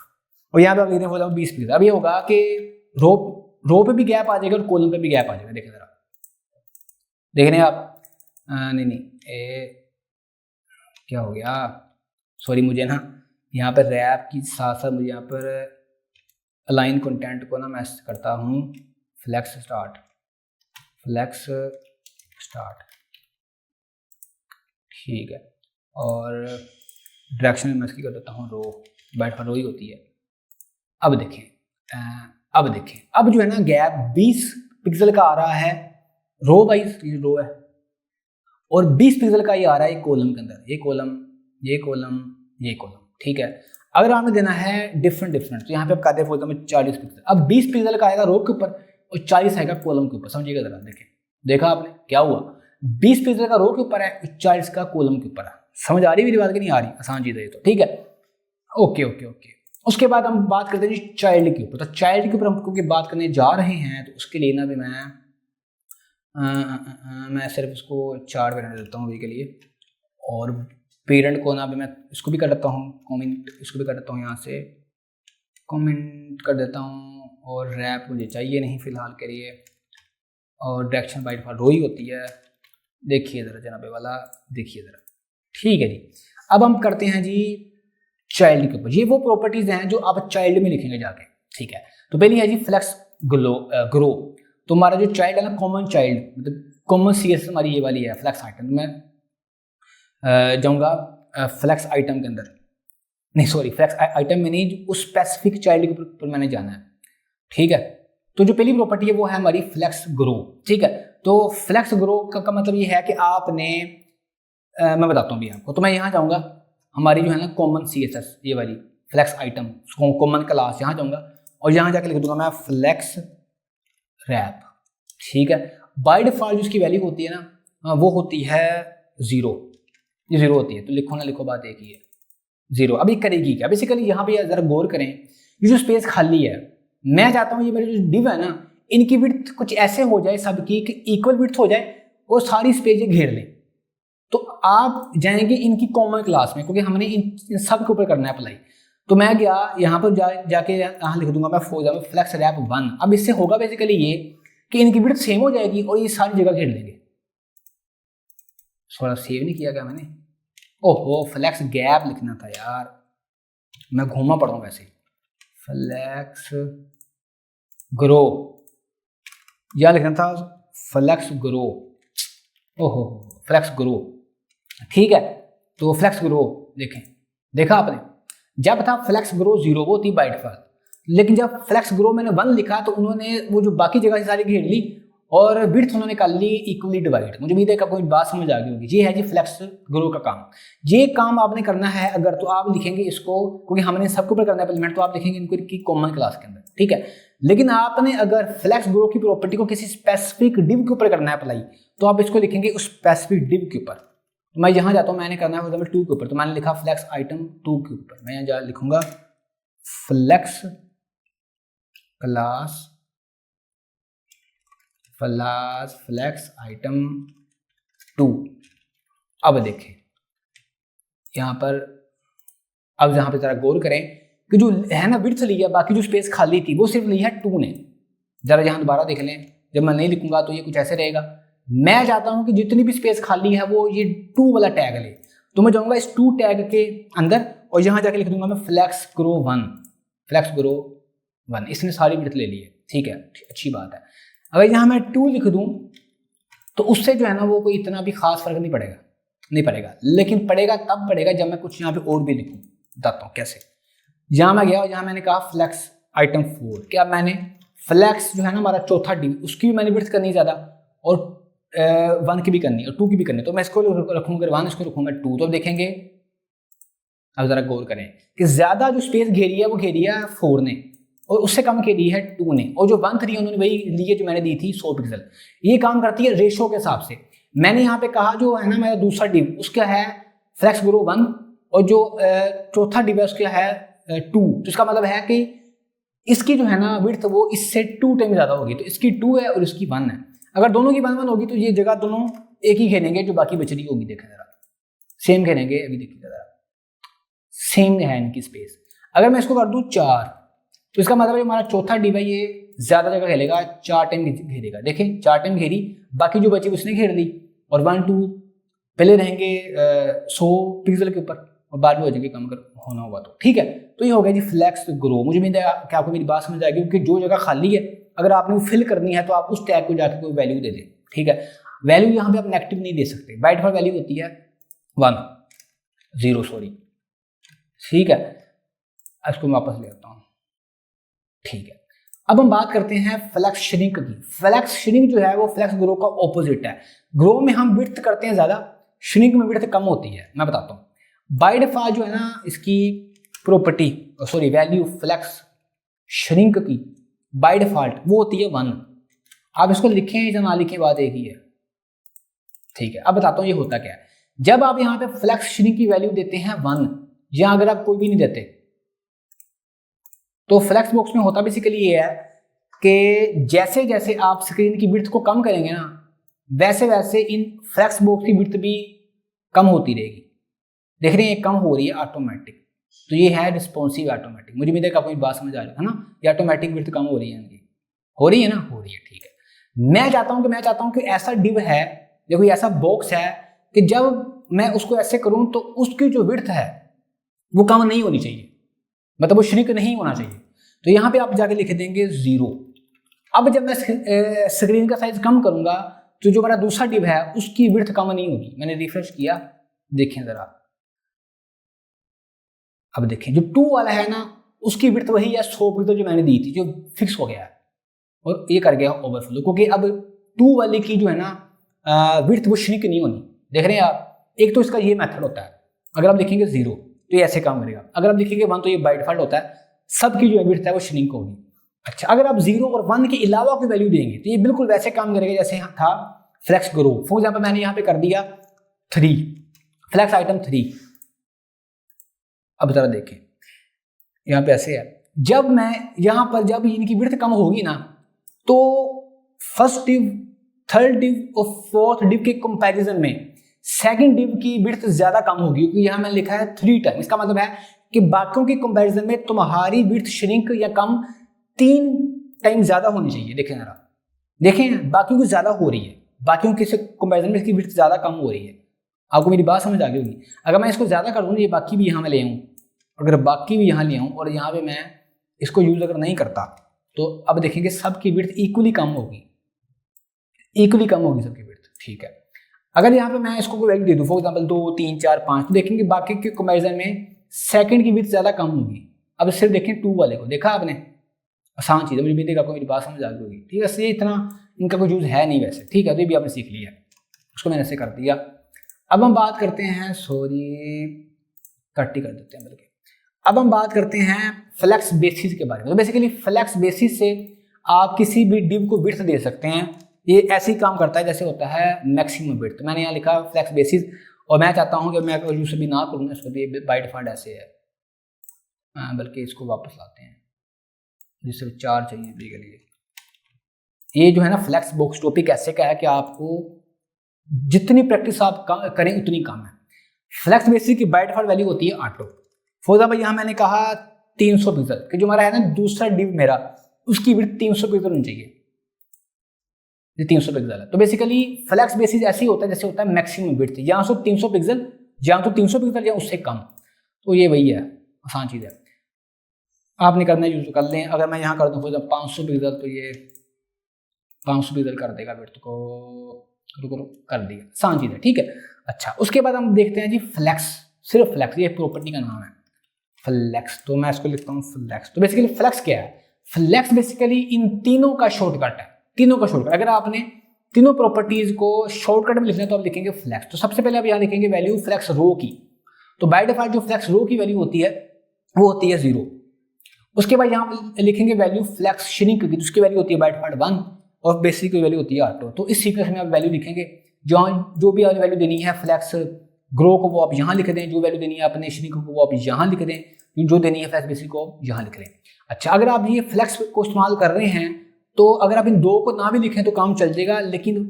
और यहाँ पे आप लिखते हैं फॉर 20 पिक्सल। अब ये होगा कि रो पे भी गैप आ जाएगा और कॉलम पे भी गैप आ जाएगा। देखें जरा, देख रहे हैं आप, नहीं क्या हो गया, सॉरी, मुझे ना यहाँ पर रैप की साथ साथ मुझे यहाँ पर अलाइन कंटेंट को ना मैं करता हूँ फ्लेक्स स्टार्ट, ठीक है। और डायरेक्शन में मैं इसकी कर देता हूँ रो, बैठ रो ही होती है। अब देखें अब जो है ना गैप 20 पिक्सल का आ रहा है रो वाइज, रो है, और 20 पिक्सल का ये आ रहा है कॉलम के अंदर, ये कॉलम, ठीक है। अगर आपने देना है डिफरेंट, तो यहाँ पे आप कहते हैं फॉर एग्जाम्पल 40 पिक्सल, अब 20 पिक्सल का आएगा रो के ऊपर और 40 आएगा कॉलम के ऊपर, समझिएगा जरा। देखा आपने क्या हुआ, 20 पिक्सल का रो के ऊपर है, 40 का कॉलम के ऊपर है। समझ आ रही मेरी बात की नहीं आ रही, आसान चीज़ है ये तो, ठीक है। ओके। उसके बाद हम बात करते हैं चाइल्ड के ऊपर। तो चाइल्ड के ऊपर हम क्योंकि बात करने जा रहे हैं, तो उसके लिए ना भी मैं सिर्फ इसको चार्ट बनाने देता हूँ अभी के लिए, और पेरेंट को ना भी मैं इसको भी कर देता हूँ कमेंट, इसको भी कर देता हूँ, यहाँ से कमेंट कर देता हूँ, और रैप मुझे चाहिए नहीं फिलहाल के लिए, और डायरेक्शन बाय डिफॉल्ट रो ही होती है। देखिए ज़रा जनाबे वाला, देखिए ज़रा, ठीक है जी। अब हम करते हैं जी चाइल्ड के ऊपर। ये वो प्रॉपर्टीज हैं जो आप चाइल्ड में लिखेंगे जाके, ठीक है। तो पहली है जी फ्लेक्स ग्रो। तो हमारा जो चाइल्ड है ना, कॉमन चाइल्ड, मतलब कॉमन सीएस हमारी ये वाली है फ्लेक्स आइटम। मैं जाऊँगा फ्लेक्स आइटम के अंदर, नहीं सॉरी फ्लेक्स आइटम में नहीं, उस स्पेसिफिक चाइल्ड के ऊपर मैंने जाना है, ठीक है। तो जो पहली प्रॉपर्टी है वो है हमारी फ्लेक्स ग्रो, ठीक है। तो फ्लेक्स ग्रो का मतलब ये है कि आपने मैं बताता हूँ भी आपको। तो मैं यहाँ जाऊँगा, हमारी जो है ना कॉमन CSS ये वाली फ्लेक्स आइटम कॉमन क्लास, यहाँ जाऊँगा और यहाँ जाके लिख दूंगा मैं फ्लेक्स रैप, ठीक है। बाय डिफॉल्ट जिसकी वैल्यू होती है ना वो होती है 0, ये 0 होती है। तो लिखो ना लिखो, बात एक ही है 0। अभी करेगी क्या, बेसिकली यहाँ पे जरा गौर करें, ये जो स्पेस खाली है, मैं चाहता हूँ ये मेरे जो डिव है ना इनकी विड्थ कुछ ऐसे हो जाए सबकी कि इक्वल विड्थ हो जाए और सारी स्पेस ये घेर लें। तो आप जाएंगे इनकी कॉमन क्लास में, क्योंकि हमने इन सब के ऊपर करना है अप्लाई। तो मैं गया यहाँ पर जाके यहाँ लिख दूंगा मैं फ्लेक्स रैप 1। अब इससे होगा बेसिकली ये कि इनकी विड्थ सेम हो जाएगी और ये सारी जगह घेर लेंगे। थोड़ा सेव नहीं किया गया मैंने, ओहो फ्लेक्स गैप लिखना था यार, मैं घूमा पड़ा हूँ वैसे। फ्लेक्स ग्रो या लिखना था फ्लेक्स ग्रो, ओहो फ्लेक्स ग्रो, ठीक है। तो फ्लेक्स ग्रो देखें, देखा आपने, जब था फ्लेक्स ग्रो 0 वो थी बाय डिफॉल्ट, लेकिन जब फ्लेक्स ग्रो मैंने 1 लिखा तो उन्होंने वो जो बाकी जगह से सारी घेर ली और विड्थ उन्होंने कर ली इक्वली डिवाइड। मुझे उम्मीद है कि कोई बात समझ आ गई होगी। ये है जी फ्लेक्स ग्रो का काम। ये काम आपने करना है अगर, तो आप लिखेंगे इसको, क्योंकि हमने सबके ऊपर करना है इम्प्लीमेंट, तो आप लिखेंगे इनको की कॉमन क्लास के अंदर, ठीक है। लेकिन आपने अगर फ्लेक्स ग्रो की प्रॉपर्टी को किसी स्पेसिफिक डिव के ऊपर करना है अप्लाई, तो आप इसको लिखेंगे उस स्पेसिफिक डिव के ऊपर। तो मैं यहाँ जाता हूँ, मैंने करना है फॉर एग्जाम्पल 2 के ऊपर, तो मैंने लिखा फ्लेक्स आइटम 2 के ऊपर। मैं यहाँ लिखूंगा फ्लेक्स क्लास फ्लेक्स आइटम 2। अब देखें यहाँ पर, अब यहाँ पे जरा गौर करें कि जो है ना विड्थ ली है, बाकी जो स्पेस खाली थी वो सिर्फ ली है 2 ने। जरा यहाँ दोबारा देख लें, जब मैं नहीं लिखूंगा तो ये कुछ ऐसे रहेगा। मैं चाहता हूं कि जितनी भी स्पेस खाली है वो ये 2 वाला टैग ले, तो मैं जाऊंगा इस 2 टैग के अंदर और यहाँ जाके लिख दूंगा मैं फ्लेक्स ग्रो 1, फ्लेक्स ग्रो 1। इसने सारी विड्थ ले ली है, ठीक है, अच्छी बात है। अगर यहाँ मैं 2 लिख दूं तो उससे जो है ना वो कोई इतना भी खास फर्क नहीं पड़ेगा, लेकिन पड़ेगा तब पड़ेगा जब मैं कुछ यहाँ पे और भी लिखूँ। बताता हूँ कैसे। यहाँ मैं गया और यहाँ मैंने कहा फ्लेक्स आइटम 4, क्या मैंने फ्लेक्स जो है ना हमारा चौथा डी, उसकी भी मैंने विड्थ करनी ज़्यादा और 1 की भी करनी और 2 की भी करनी। तो मैं इसको रखूँगा 1, इसको रखूँगा 2। तो अब देखेंगे, अब जरा गौर करें कि ज़्यादा जो स्पेस घेरी है वो घेरी है 4 ने और उससे कम घेरी है 2 ने, और जो 1 3 उन्होंने वही ली है जो मैंने दी थी 100 पिक्सल। ये काम करती है रेशो के हिसाब से। मैंने यहाँ पे कहा जो है ना मेरा दूसरा डिव उसका है फ्लेक्स ग्रो 1 और जो चौथा डिव है उसका है 2। तो इसका मतलब है कि इसकी जो है ना विड्थ वो इससे 2 टाइम ज़्यादा होगी, तो इसकी 2 है और इसकी 1 है। अगर दोनों की 1 1 होगी तो ये जगह दोनों एक ही घेरेंगे, जो बाकी बच रही होगी देखें जरा सेम घेरेंगे। अभी देखिए जरा सेम है इनकी स्पेस। अगर मैं इसको कर दूं 4 तो इसका मतलब हमारा चौथा डिव है ये ज्यादा जगह घेरेगा, 4 टाइम घेरेगा। देखें 4 टाइम घेरी, बाकी जो बची उसने घेर ली और 1 2 पहले रहेंगे 100 पिक्सल के ऊपर और बाद में हो जाएंगे कम अगर होना होगा तो, ठीक है। तो ये हो गया जी फ्लेक्स ग्रो। मुझे उम्मीद है कि आपको मेरी बात समझ आएगी, क्योंकि जो जगह खाली है अगर आपने वो फिल करनी है तो आप उस टैग को जाकर कोई वैल्यू दे दें, ठीक है। वैल्यू यहाँ पे आप नेगेटिव नहीं दे सकते, बाय डिफॉल्ट वैल्यू होती है 1 0 सॉरी, ठीक है। इसको मैं वापस ले आता हूँ, ठीक है। अब हम बात करते हैं फ्लेक्स श्रिंक की। फ्लेक्स श्रिंक जो है वो फ्लेक्स ग्रो का ऑपोजिट है। ग्रो में हम विड्थ करते हैं ज्यादा, श्रिंक में विड्थ कम होती है। मैं बताता हूँ बाय डिफॉल्ट जो है ना इसकी property sorry value flex shrink की बाय डिफॉल्ट वो होती है 1। आप इसको लिखें या ना लिखें बात एक ही है, ठीक है। अब बताता हूँ ये होता क्या है। जब आप यहाँ पे फ्लेक्स श्रिंक की वैल्यू देते हैं 1 या अगर आप कोई भी नहीं देते तो फ्लेक्स बॉक्स में होता बेसिकली ये है कि जैसे जैसे आप स्क्रीन की विड्थ को कम करेंगे ना वैसे वैसे इन फ्लेक्स बॉक्स की विड्थ भी कम होती रहेगी। देख रहे हैं कम हो रही है ऑटोमेटिक, तो ये है रिस्पॉन्सिव ऑटोमेटिक। मुझे उम्मीद है कि आपको बात समझ आ रही है ना, ये ऑटोमेटिक विड्थ कम हो रही है इनकी, हो रही है ना, हो रही है, ठीक है। मैं चाहता हूं कि ऐसा डिव है, देखो ऐसा बॉक्स है कि जब मैं उसको ऐसे करूं तो उसकी जो विड्थ है वो कम नहीं होनी चाहिए, मतलब वो श्रिंक नहीं होना चाहिए। तो यहाँ पे आप जाके लिख देंगे 0। अब जब मैं स्क्रीन का साइज कम करूंगा तो जो मेरा दूसरा डिव है उसकी विड्थ कम नहीं होगी। मैंने रिफ्रेश किया, देखें जरा, अब देखें जो 2 वाला है ना उसकी विड्थ वही है 100 पिक्सल जो मैंने दी थी, जो फिक्स हो गया है और ये कर गया ओवरफ्लो, क्योंकि अब 2 वाले की जो है ना विड्थ वो श्रिंक नहीं होनी। देख रहे हैं आप, एक तो इसका ये मेथड होता है, अगर आप लिखेंगे 0 तो ये ऐसे काम करेगा, अगर आप लिखेंगे 1 तो ये बाय डिफॉल्ट होता है, सबकी जो विड्थ है वो श्रिंक होगी। अच्छा, अगर आप 0 और 1 के अलावा कोई वैल्यू देंगे तो ये बिल्कुल वैसे काम करेगा जैसे यहाँ था फ्लेक्स ग्रो। फॉर एग्जाम्पल मैंने यहाँ पे कर दिया 3, फ्लेक्स आइटम 3। अब जरा देखें, यहाँ पे ऐसे है, जब मैं यहाँ पर जब इनकी विड्थ कम होगी ना, तो फर्स्ट डिव, थर्ड डिव और फोर्थ डिव के कंपैरिजन में सेकंड डिव की विड्थ ज्यादा कम होगी, क्योंकि यहाँ मैंने लिखा है 3 टाइम। इसका मतलब है कि बाकियों के कंपैरिजन में तुम्हारी विड्थ श्रिंक या कम 3 टाइम ज्यादा होनी चाहिए। देखें जरा, देखें बाकियों की ज्यादा हो रही है, बाकियों के कंपैरिजन में इसकी विड्थ ज्यादा कम हो रही है। आपको मेरी बात समझ आ गई होगी। अगर मैं इसको ज्यादा कर दूँ, ये बाकी भी यहाँ में ले आऊँ, अगर बाकी भी यहाँ ले आऊँ और यहाँ पे मैं इसको यूज अगर नहीं करता, तो अब देखेंगे सबकी विड्थ इक्वली कम होगी, इक्वली कम होगी सबकी विड्थ। ठीक है, अगर यहाँ पे मैं इसको कोई वैल्यू दे दूँ, फॉर एग्जाम्पल 2, 3, 4, 5, तो देखेंगे बाकी के कंपैरिजन में सेकंड की विड्थ ज्यादा कम होगी। अब सिर्फ देखें 2 वाले को, देखा आपने, आसान चीज़ है, मुझे भी देखा, कोई मेरी बात समझ आ गई होगी। ठीक है, ये इतना इनका कोई यूज है नहीं वैसे। ठीक है, तो ये भी आपने सीख लिया, उसको मैंने ऐसे कर दिया। अब हम बात करते हैं, सॉरी कट ही कर देते हैं बल्कि, अब हम बात करते हैं फ्लेक्स बेसिस के बारे में। तो बेसिकली फ्लेक्स बेसिस से आप किसी भी डिव को विड्थ दे सकते हैं। ये ऐसे ही काम करता है जैसे होता है मैक्सिमम विड्थ। मैंने यहाँ लिखा फ्लेक्स बेसिस, और मैं चाहता हूँ कि मैं यूज भी ना करूँ, इसको भी बाय डिफॉल्ट ऐसे है, बल्कि इसको वापस लाते हैं, जिससे 4 चाहिए बी के लिए। ये जो है ना फ्लेक्स बॉक्स टॉपिक ऐसे का है कि आपको जितनी प्रैक्टिस आप करें उतनी कम है। फ्लेक्स बेसिस की बाय डिफॉल्ट वैल्यू होती है ऑटो। फॉर एग्जाम्पल यहाँ मैंने कहा 300 पिक्सल, कि जो हमारा है ना दूसरा डिव मेरा, उसकी विड्थ 300 पिक्सल होनी चाहिए, ये 300 पिक्सल है। तो बेसिकली फ्लेक्स बेसिस ऐसे ही होता है जैसे होता है मैक्सिमम विड्थ, या तो 300 पिक्सल, या तो 300 पिक्सल या उससे कम। तो ये वही है, आसान चीज़ है, आपने करना यूज कर लें। अगर मैं यहाँ कर दूँ फॉर एग्जाम्पल 500 पिक्सल, तो ये 500 पिक्सल कर देगा विड्थ को, रुको कर दिया, आसान चीज़ है। ठीक है, अच्छा उसके बाद हम देखते हैं जी फ्लेक्स, सिर्फ फ्लेक्स, ये प्रॉपर्टी का नाम है फ्लेक्स, तो मैं इसको लिखता हूँ फ्लेक्स। तो बेसिकली फ्लेक्स क्या है? फ्लेक्स बेसिकली इन तीनों का शॉर्टकट है, तीनों का शॉर्टकट। अगर आपने तीनों प्रॉपर्टीज को शॉर्टकट में लिखना है तो आप लिखेंगे फ्लेक्स। तो सबसे पहले आप यहाँ लिखेंगे वैल्यू फ्लेक्स रो की। तो बाय डिफॉल्ट जो फ्लेक्स रो की वैल्यू होती है वो होती है 0। उसके बाद यहाँ लिखेंगे वैल्यू फ्लेक्स श्रिंक की, उसकी वैल्यू होती है बाय डिफॉल्ट 1, और बेसिक की वैल्यू होती है ऑटो। तो इस सीक्वेंस में आप वैल्यू लिखेंगे, जो भी आपने वैल्यू देनी है फ्लेक्स ग्रो को वो आप यहाँ लिख दें, जो वैल्यू देनी है अपने श्रिंक को वो आप यहाँ लिख दें, जो देनी है फ्लेक्स बेसिक को यहाँ लिख लें। अच्छा, अगर आप ये फ्लेक्स को इस्तेमाल कर रहे हैं तो अगर आप इन 2 को ना भी लिखें तो काम चल जाएगा, लेकिन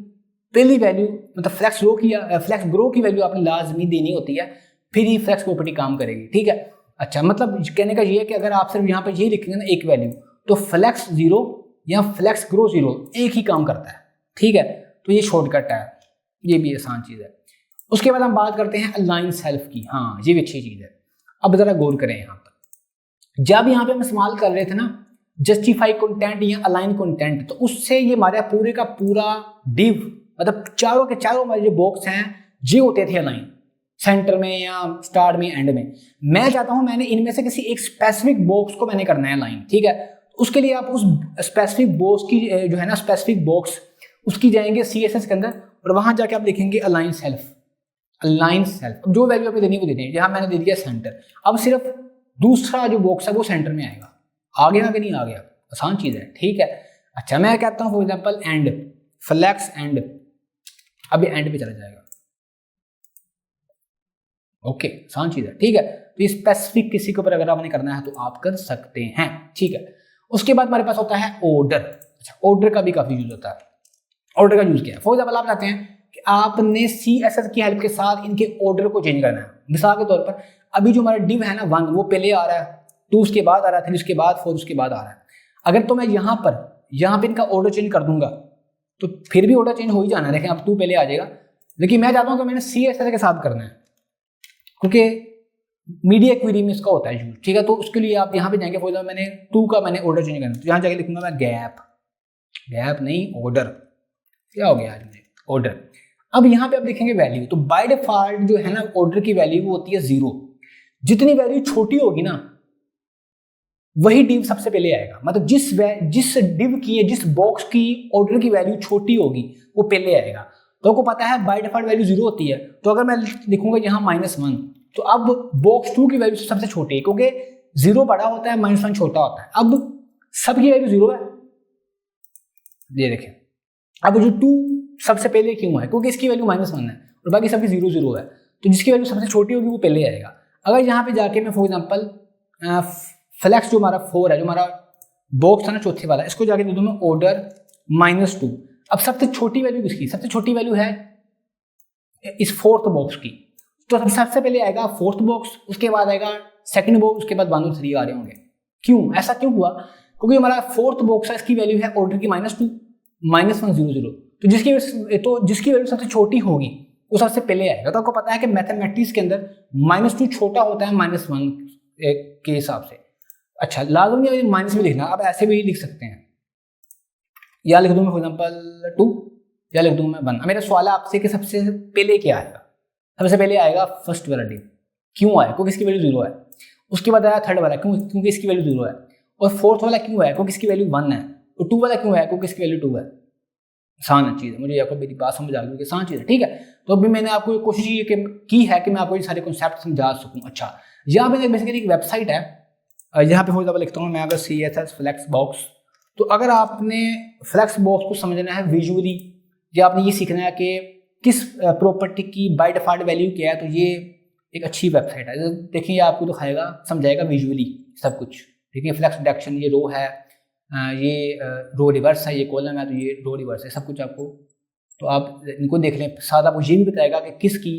पहली वैल्यू मतलब फ्लेक्स रो की या फ्लेक्स ग्रो की वैल्यू आपने लाजमी देनी होती है, फिर ही फ्लेक्स प्रॉपर्टी काम करेगी। ठीक है, अच्छा मतलब कहने का ये है कि अगर आप सिर्फ यहाँ पर ये लिखेंगे ना एक वैल्यू, तो फ्लेक्स 0 या फ्लेक्स ग्रो 0 एक ही काम करता है। ठीक है, तो ये शॉर्टकट है, ये भी आसान चीज़ है। उसके बाद हम बात करते हैं अलाइन सेल्फ की। हाँ, ये भी अच्छी चीज़ है। अब जरा गौर करें, यहाँ पर जब यहाँ पे हम इस्तेमाल कर रहे थे ना जस्टिफाई कंटेंट या अलाइन कंटेंट, तो उससे ये हमारा पूरे का पूरा डिव मतलब चारों के चारों हमारे जो बॉक्स हैं ये होते थे अलाइन, सेंटर में या स्टार्ट में, एंड में। मैं चाहता हूं मैंने इनमें से किसी एक स्पेसिफिक बॉक्स को मैंने करना है अलाइन। ठीक है, उसके लिए आप उस स्पेसिफिक बॉक्स की जो है ना स्पेसिफिक बॉक्स उसकी जाएंगे CSS के अंदर, और वहां जाके आप लिखेंगे अलाइन सेल्फ। अलाइन सेल्फ, जो वैल्यू आपने देनी वो दे देंगे। यहाँ मैंने दे दिया सेंटर, अब सिर्फ दूसरा जो बॉक्स है वो सेंटर में आएगा। आ गया कि नहीं आ गया? आसान चीज है। ठीक है, अच्छा मैं कहता हूं for example end, flex end, अब ये एंड पे चला जाएगा। ओके, आसान चीज है। ठीक है, तो ये स्पेसिफिक किसी के ऊपर अगर आपने करना है तो आप कर सकते हैं। ठीक है, उसके बाद हमारे पास होता है ऑर्डर। अच्छा, ऑर्डर का भी काफी यूज होता है। ऑर्डर का यूज क्या है? फॉर एग्जाम्पल आप चाहते हैं कि आपने CSS की हेल्प के साथ इनके ऑर्डर को चेंज करना है। मिसाल के तौर पर अभी जो हमारा डिव है ना 1 वो पहले आ रहा है, 2 उसके बाद आ रहा है, 3 उसके बाद, 4 उसके बाद आ रहा है। अगर तो मैं यहाँ पे इनका ऑर्डर चेंज कर दूंगा तो फिर भी ऑर्डर चेंज हो ही जाना है। देखें अब 2 पहले आ जाएगा, लेकिन मैं चाहता हूँ कि मैंने CSS के साथ करना है, क्योंकि मीडिया क्वेरी में इसका होता है यूज। ठीक है, तो उसके लिए आप यहाँ पे जाएंगे, फॉर एग्जाम्पल मैंने 2 का मैंने ऑर्डर चेंज करना है, तो यहाँ जाके लिखूंगा मैं गैप नहीं ऑर्डर। क्या हो गया आज मुझे? ऑर्डर। अब यहाँ पे आप देखेंगे वैल्यू, तो बाय डिफॉल्ट जो है ना ऑर्डर की वैल्यू वो होती है 0। जितनी वैल्यू छोटी होगी ना वही डिव सबसे पहले आएगा। मतलब जिस डिव की जिस बॉक्स की ऑर्डर की वैल्यू छोटी होगी वो पहले आएगा। तो आपको पता है बाय डिफॉल्ट वैल्यू 0 होती है, तो अगर मैं लिखूंगा यहाँ -1, तो अब बॉक्स 2 की वैल्यू सबसे छोटी है, क्योंकि 0 बड़ा होता है -1 छोटा होता है। अब सबकी वैल्यू 0 है, ये देखें। अब जो 2 सबसे पहले क्यों है, क्योंकि इसकी वैल्यू -1 है और बाकी सबकी 0 0 है, तो जिसकी वैल्यू सबसे छोटी होगी वो पहले आएगा। अगर यहाँ पे जाके मैं फॉर एग्जाम्पल फ्लेक्स जो हमारा 4 है, जो हमारा बॉक्स था ना चौथे वाला, इसको जाके दे दूँ मैं ऑर्डर -2। अब सबसे छोटी वैल्यू किसकी, सबसे छोटी वैल्यू है इस 4th बॉक्स की, तो सबसे पहले आएगा 4th बॉक्स, उसके बाद आएगा 2nd बॉक्स, उसके बाद 1 और 3 आ रहे होंगे। क्यों ऐसा क्यों हुआ, क्योंकि हमारा 4th बॉक्स है, इसकी वैल्यू है ऑर्डर की -2 -1 0 0, तो जिसकी वैल्यू सबसे छोटी होगी वो सबसे पहले आएगा। तो आपको पता है कि मैथमेटिक्स के अंदर -2 छोटा होता है -1 के हिसाब से। अच्छा, लाजम नहीं माइनस में लिखना, आप ऐसे भी लिख सकते हैं, या लिख दूं मैं फॉर एग्जाम्पल 2, या लिख दूं मैं 1। मेरा सवाल है आपसे कि सबसे पहले क्या आएगा, सबसे पहले आएगा फर्स्ट वाला डिव। क्यों आया, क्योंकि इसकी वैल्यू 0 है। उसके बाद आया थर्ड वाला, क्योंकि इसकी वैल्यू 0 है। और फोर्थ वाला क्यों है, क्योंकि इसकी वैल्यू 1 है। और 2 वाला क्यों है, क्योंकि इसकी वैल्यू 2 है। आसान चीज़ है, मुझे आपको मेरी बात समझ आ गई कि आसान चीज़ है, ठीक है। तो अभी मैंने आपको कोशिश की है कि मैं आपको ये सारे कॉन्सेप्ट समझा सकूँ। अच्छा, यहाँ पे बेसिकली एक वेबसाइट है, यहाँ पे फॉर एग्जाम्पल लिखता हूँ मैं अगर CSS फ्लेक्स बॉक्स। तो अगर आपने फ्लेक्स बॉक्स को समझना है विजुअली, या आपने ये सीखना है कि किस प्रॉपर्टी की बाय डिफॉल्ट वैल्यू क्या है, तो ये एक अच्छी वेबसाइट है। देखिए आपको दिखाएगा, समझाएगा विजुअली सब कुछ। देखिए फ्लेक्स डिडक्शन, ये रो है, ये रो रिवर्स है, ये कॉलम है, तो ये रो रिवर्स है, सब कुछ आपको। तो आप इनको देख लें, साथ आपको ये भी बताएगा कि किसकी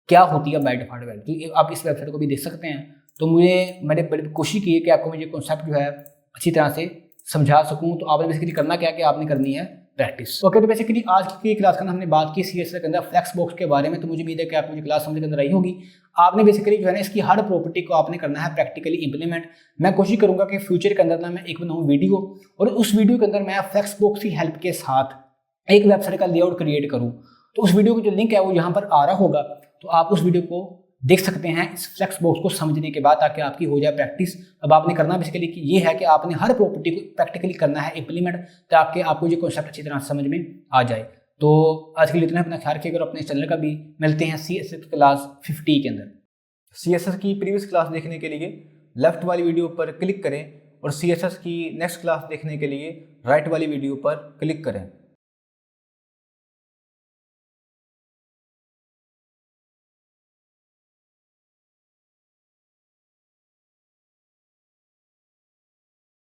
क्या होती है बाय डिफॉल्ट वैल्यू। तो आप इस वेबसाइट को भी देख सकते हैं। तो मैंने बड़ी कोशिश की है कि आपको मुझे कॉन्सेप्ट जो है अच्छी तरह से समझा सकूं। तो आपने बेसिकली करना क्या है कि आपने करनी है प्रैक्टिस। ओके, तो बेसिकली आज की क्लास के अंदर हमने बात की CSS के अंदर फ्लेक्स बॉक्स के बारे में। तो मुझे उम्मीद है कि आपको ये क्लास समझ के अंदर आई होगी। आपने बेसिकली जो है ना इसकी हर प्रॉपर्टी को आपने करना है प्रैक्टिकली इंप्लीमेंट। मैं कोशिश करूंगा कि फ्यूचर के अंदर ना मैं एक बनाऊँ वीडियो, और उस वीडियो के अंदर मैं फ्लेक्स बॉक्स की हेल्प के साथ एक वेबसाइट का लेआउट क्रिएट करूँ। तो उस वीडियो की जो लिंक है वो यहाँ पर आ रहा होगा, तो आप उस वीडियो को देख सकते हैं इस फ्लेक्स बॉक्स को समझने के बाद, ताकि आपकी हो जाए प्रैक्टिस। अब आपने करना बेसिकली कि ये है कि आपने हर प्रॉपर्टी को प्रैक्टिकली करना है इंप्लीमेंट, ताकि आपको ये कॉन्सेप्ट अच्छी तरह समझ में आ जाए। तो आज के लिए इतना, अपना ख्याल रखिएगा और अपने चैनल का भी। मिलते हैं CSS क्लास 50 के अंदर। CSS की प्रीवियस क्लास देखने के लिए लेफ्ट वाली वीडियो पर क्लिक करें, और CSS की नेक्स्ट क्लास देखने के लिए राइट वाली वीडियो पर क्लिक करें।